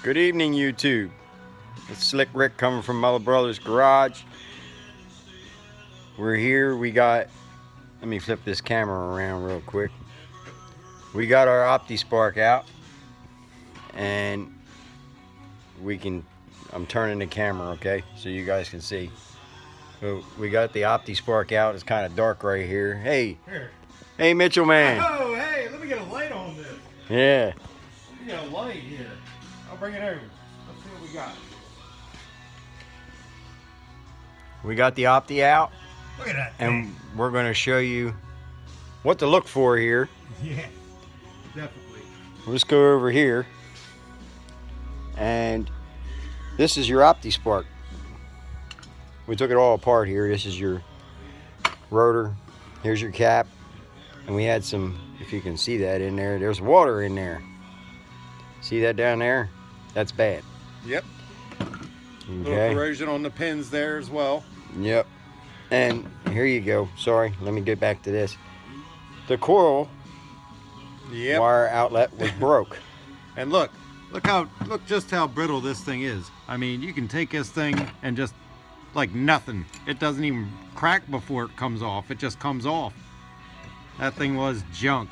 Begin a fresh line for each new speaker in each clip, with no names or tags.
Good evening, YouTube. It's Slick Rick coming from Muller Brothers Garage. We're here. Let me flip this camera around real quick. We got our OPTI SPARK out, and I'm turning the camera, okay, so you guys can see. So we got the OPTI SPARK out. It's kind of dark right here. Hey,
here.
Hey, Mitchell man.
Oh, hey, let me get a light on this.
Yeah.
We got a light here. I'll bring it over. Let's see what we got.
We got the OPTI out.
Look at that
And
thing.
we're going to show you what to look for here.
Yeah, definitely.
Let's go over here. And this is your OPTI SPARK. We took it all apart here. This is your rotor. Here's your cap. And we had some, if you can see that in there, there's water in there. See that down there? That's bad.
Yep.
Okay.
Little corrosion on the pins there as well.
Yep. And here you go. Sorry, let me get back to this. The coil wire outlet was broke.
And look just how brittle this thing is. I mean, you can take this thing and just like nothing. It doesn't even crack before it comes off. It just comes off. That thing was junk.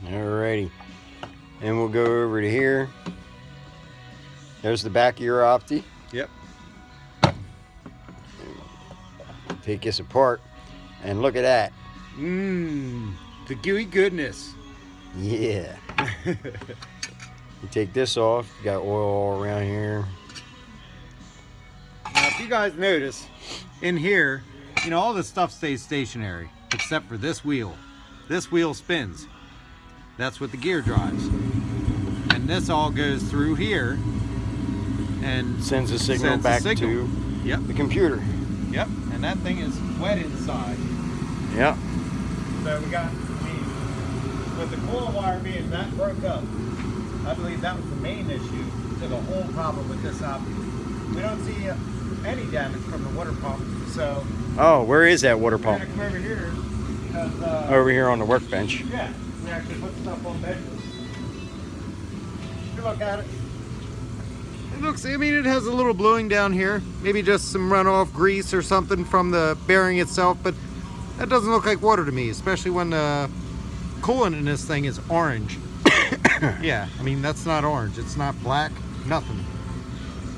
Alrighty. And we'll go over to here. There's the back of your OPTI.
Yep.
Take this apart and look at that.
The gooey goodness.
Yeah. You take this off, you got oil all around here.
Now, if you guys notice, in here, you know, all this stuff stays stationary, except for this wheel. This wheel spins. That's what the gear drives. And this all goes through here and
Sends a signal back to the computer.
Yep, and that thing is wet inside.
Yep.
So we got, with the coil wire being that broke up, I believe that was the main issue to the whole problem with this OPTI. We don't see any damage from the water pump, so...
Oh, where is that water pump?
We're gonna come over here because...
Over here on the workbench.
Yeah, we actually put stuff on measure. If you look at it, it looks, I mean, it has a little bluing down here. Maybe just some runoff grease or something from the bearing itself, but that doesn't look like water to me, especially when the coolant in this thing is orange. Yeah, I mean, that's not orange. It's not black, nothing.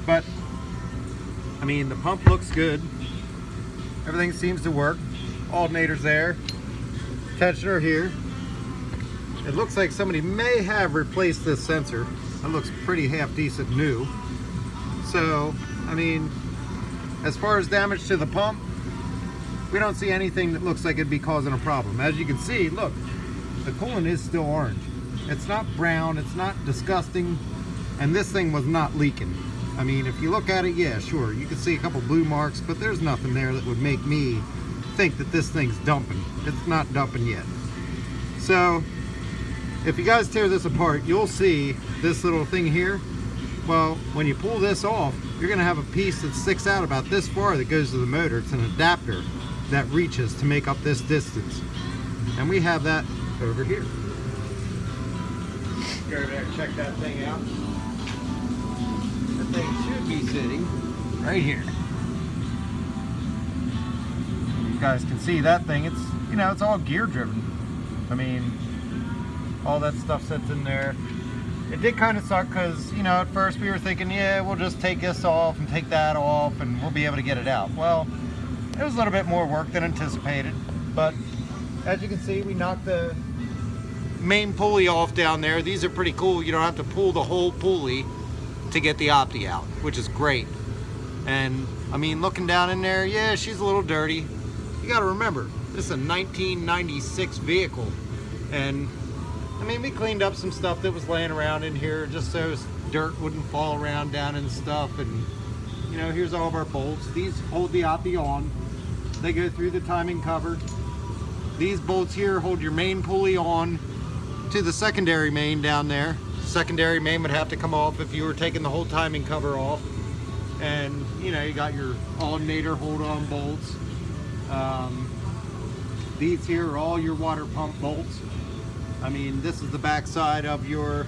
But, I mean, the pump looks good. Everything seems to work. Alternator's there. Tensioner here. It looks like somebody may have replaced this sensor. It looks pretty half decent new. So, I mean, as far as damage to the pump, we don't see anything that looks like it'd be causing a problem. As you can see, look, the coolant is still orange. It's not brown, it's not disgusting, and this thing was not leaking. I mean, if you look at it, yeah, sure, you can see a couple blue marks, but there's nothing there that would make me think that this thing's dumping. It's not dumping yet. So, if you guys tear this apart, you'll see this little thing here. Well, when you pull this off, you're gonna have a piece that sticks out about this far that goes to the motor. It's an adapter that reaches to make up this distance. And we have that over here. Go over there and check that thing out. The thing should be sitting right here. You guys can see that thing. It's, you know, it's all gear driven. I mean, all that stuff sits in there. It did kind of suck because, you know, at first we were thinking, yeah, we'll just take this off and take that off and we'll be able to get it out. Well, it was a little bit more work than anticipated, but as you can see, we knocked the main pulley off down there. These are pretty cool. You don't have to pull the whole pulley to get the OPTI out, which is great. And I mean, looking down in there, yeah, she's a little dirty. You got to remember, this is a 1996 vehicle, and I mean, we cleaned up some stuff that was laying around in here just so dirt wouldn't fall around down and stuff. And you know, here's all of our bolts. These hold the OPTI on. They go through the timing cover. These bolts here hold your main pulley on to the secondary main down there. Secondary main would have to come off if you were taking the whole timing cover off. And you know, you got your alternator hold-on bolts. These here are all your water pump bolts. I mean, this is the back side of your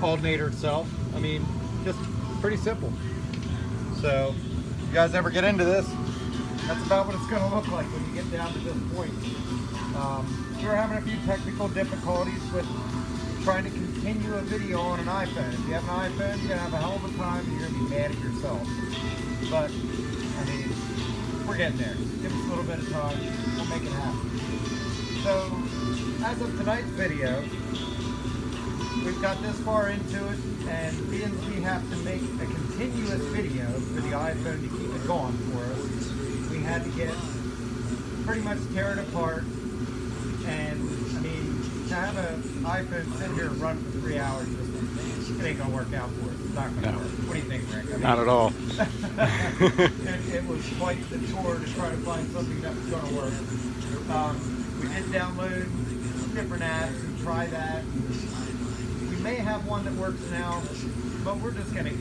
alternator itself. I mean, just pretty simple. So, if you guys ever get into this, that's about what it's going to look like when you get down to this point. We're having a few technical difficulties with trying to continue a video on an iPhone. If you have an iPhone, you're going to have a hell of a time and you're going to be mad at yourself. But, I mean, we're getting there. Give us a little bit of time. We'll make it happen. So, as of tonight's video, we've got this far into it, and being we have to make a continuous video for the iPhone to keep it going for us, we had to get pretty much tear it apart. And I mean, to have an iPhone sit here and run for 3 hours, it ain't gonna work out for us. It's not gonna work. What do you think, Rick? I mean,
Not at all.
it was quite the chore to try to find something that was gonna work. We did download different apps and try that. We may have one that works now, but we're just gonna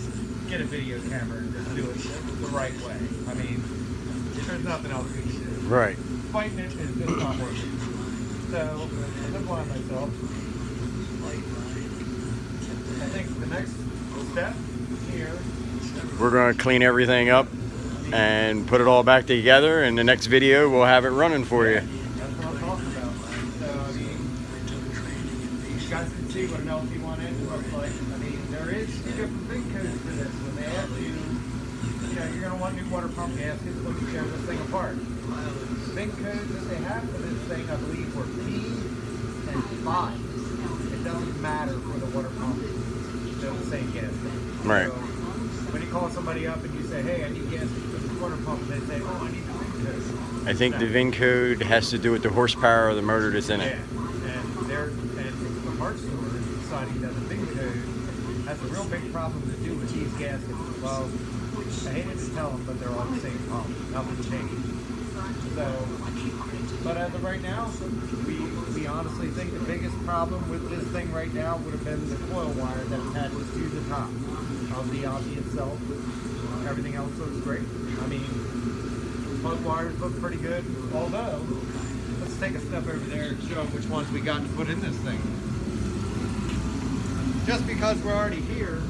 get a video camera and just do it the right way. I mean, there's nothing else we can do.
Right.
Fighting it is just not working. So, I live by myself. I think the next step here,
We're going to clean everything up and put it all back together. In the next video, we'll have it running for you.
that's what I'm talking about. So, I mean, you guys can see what an LT1 engine looks like. I mean, there is two different VIN codes for this. When they ask you, you know, you're going to want new water pump gaskets when you tear this thing apart. The VIN codes that they have for this thing, I believe, were P and 5. It doesn't matter for the water pump. They're the same gasket.
Right.
So, when you call somebody up and you say, hey, I need gaskets for the water pump, they say, oh, I need the VIN code.
I think the VIN code has to do with the horsepower of the motor that's in it.
Yeah, and the parts store is deciding that the VIN code has a real big problem to do with these gaskets. Well, I hated to tell them, but they're all the same problem. Nothing changed. So, but as of right now, we honestly think the biggest problem with this thing right now would have been the coil wire that attaches to the top of the OPTI itself. Everything else looks great. I mean, plug wires look pretty good. Although, let's take a step over there and show which ones we got to put in this thing. Just because we're already here,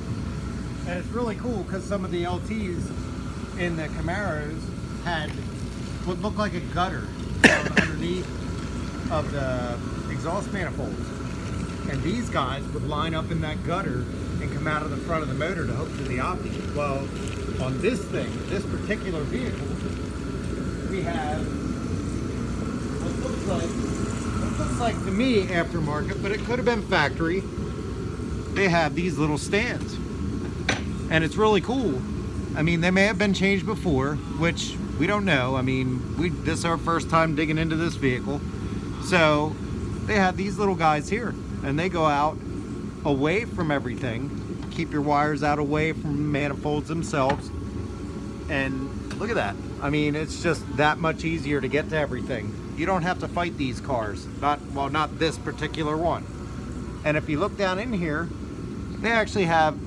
and it's really cool because some of the LTs in the Camaros had what looked like a gutter underneath of the exhaust manifolds. And these guys would line up in that gutter and come out of the front of the motor to hook to the OPTI. Well, on this thing, this particular vehicle, we have what looks like to me aftermarket, but it could have been factory. They have these little stands. And it's really cool. I mean, they may have been changed before, which we don't know. I mean, this is our first time digging into this vehicle. So they have these little guys here, and they go out away from everything. Keep your wires out away from manifolds themselves. And look at that. I mean, it's just that much easier to get to everything. You don't have to fight these cars. Not this particular one. And if you look down in here, they actually have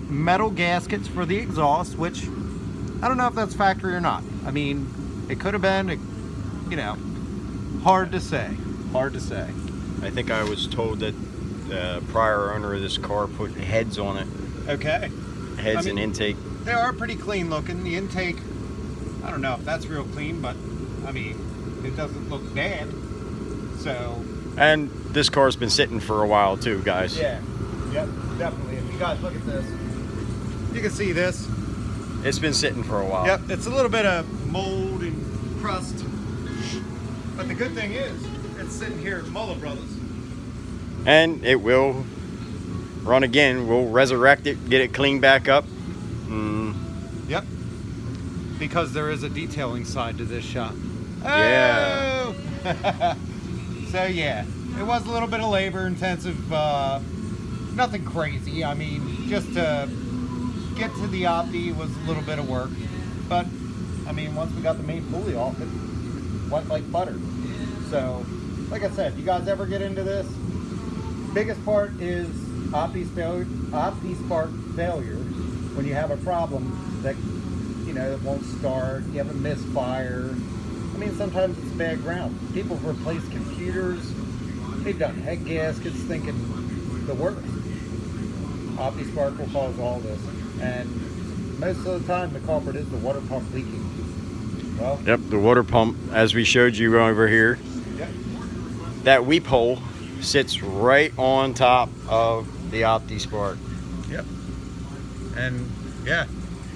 metal gaskets for the exhaust, which I don't know if that's factory or not. I mean, it could have been, you know, hard to say. Hard to say.
I think I was told that the prior owner of this car put heads on it.
Okay.
Heads and intake.
They are pretty clean looking. The intake, I don't know if that's real clean, but I mean, it doesn't look bad. So.
And this car's been sitting for a while too, guys.
Yeah. Yep. Definitely. If you guys look at this, you can see this.
It's been sitting for a while.
Yep, it's a little bit of mold and crust. But the good thing is, it's sitting here at Muller Brothers.
And it will run again. We'll resurrect it, get it cleaned back up.
Yep. Because there is a detailing side to this shop.
Yeah.
Oh! So yeah, it was a little bit of labor intensive. Nothing crazy. I mean, just to get to the OPTI was a little bit of work. But, I mean, once we got the main pulley off, it went like butter. So, like I said, you guys ever get into this, biggest part is OPTI SPARK failure. When you have a problem that, you know, it won't start, you have a misfire. I mean, sometimes it's bad ground. People have replaced computers. They've done head gaskets thinking the worst. OPTI SPARK will cause all this. And most of the time, the culprit is the water pump leaking. Well,
Yep, the water pump, as we showed you over here,
yep.
that weep hole sits right on top of the OPTI SPARK.
Yep. And yeah,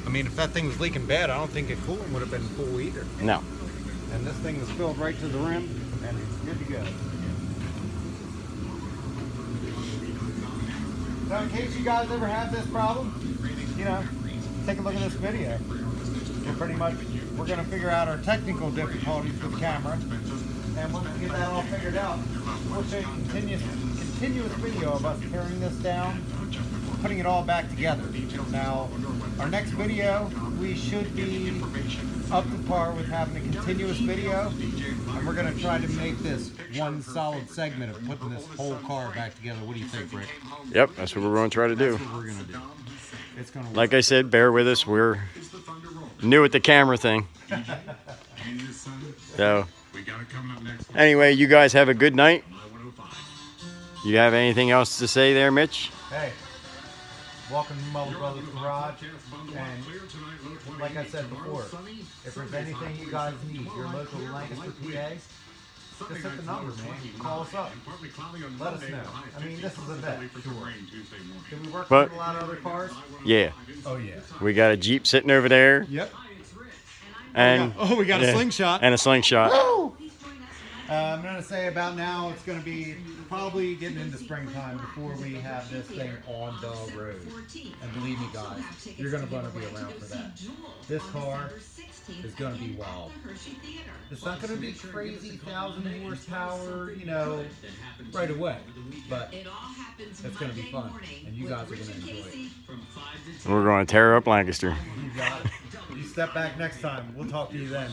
I mean, if that thing was leaking bad, I don't think a coolant would have been full either.
No.
And this thing is filled right to the rim, and it's good to go. So in case you guys ever have this problem, you know, take a look at this video. We're going to figure out our technical difficulties with the camera, and once we get that all figured out, we'll show you a continuous video of us tearing this down, putting it all back together. Now, our next video, we should be up to par with having a continuous video, and we're going to try to make this one solid segment of putting this whole car back together. What do you think, Rick?
Yep, that's what we're going to try to do.
That's what we're going to do. It's going to work.
Like I said, bear with us. We're new at the camera thing. So, anyway, you guys have a good night. You have anything else to say there, Mitch?
Hey, welcome to Mother Brothers Garage, and like I said before, if there's anything you guys need, your local Lancaster, PA, just hit the number, man. Call us up. Let us know. I mean, this is a vet, sure. Can we work with a lot of other cars?
Yeah.
Oh, yeah.
We got a Jeep sitting over there.
Yep.
And
we got a slingshot.
And a slingshot.
I'm going to say about now, it's going to be probably getting into springtime before we have this thing on the road. And believe me, guys, you're going to want to be around for that. This car is going to be wild. It's not going to be crazy 1,000 horsepower, you know, right away. But it's going to be fun. And you guys are going to enjoy it.
We're going to tear up Lancaster.
You got it. You step back next time. We'll talk to you then.